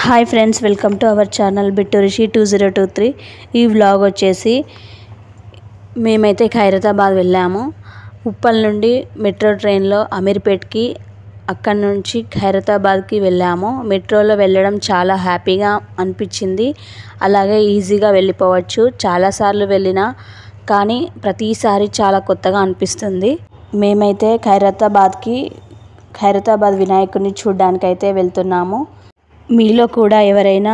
Hi friends, welcome to our channel Bittu Rishi 2023. ఈ vlog వచ్చేసి మేమైతే ఖైరతాబాద్ వెళ్ళాము. ఉప్పల్ నుండి మెట్రో ట్రైన్లో అమీర్పేట్కి, అక్కడి నుంచి ఖైరతాబాద్కి వెళ్ళాము. మెట్రోలో వెళ్ళడం చాలా హ్యాపీగా అనిపించింది. అలాగే ఈజీగా వెళ్ళిపోవచ్చు. చాలాసార్లు వెళ్ళినా కానీ ప్రతిసారి చాలా కొత్తగా అనిపిస్తుంది. మేమైతే ఖైరతాబాద్ వినాయకుడిని చూడడానికైతే వెళ్తున్నాము. మీలో కూడా ఎవరైనా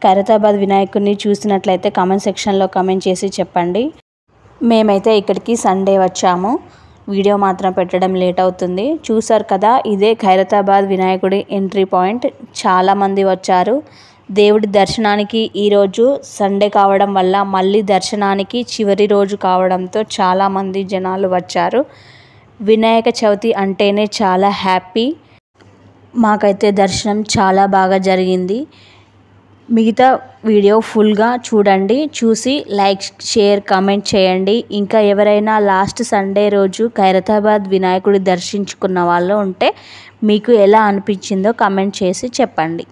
ఖైరతాబాద్ వినాయకుడిని చూసినట్లయితే కామెంట్ సెక్షన్లో కామెంట్ చేసి చెప్పండి. మేమైతే ఇక్కడికి సండే వచ్చాము. వీడియో మాత్రం పెట్టడం లేట్ అవుతుంది. చూసారు కదా, ఇదే ఖైరతాబాద్ వినాయకుడి ఎంట్రీ పాయింట్. చాలామంది వచ్చారు దేవుడి దర్శనానికి. ఈరోజు సండే కావడం వల్ల మళ్ళీ దర్శనానికి చివరి రోజు కావడంతో చాలామంది జనాలు వచ్చారు. వినాయక చవితి అంటేనే చాలా హ్యాపీ. మాకైతే దర్శనం చాలా బాగా జరిగింది. మిగతా వీడియో ఫుల్గా చూడండి. చూసి లైక్, షేర్, కామెంట్ చేయండి. ఇంకా ఎవరైనా లాస్ట్ సండే రోజు ఖైరతాబాద్ వినాయకుడి దర్శించుకున్న వాళ్ళు ఉంటే మీకు ఎలా అనిపించిందో కామెంట్ చేసి చెప్పండి.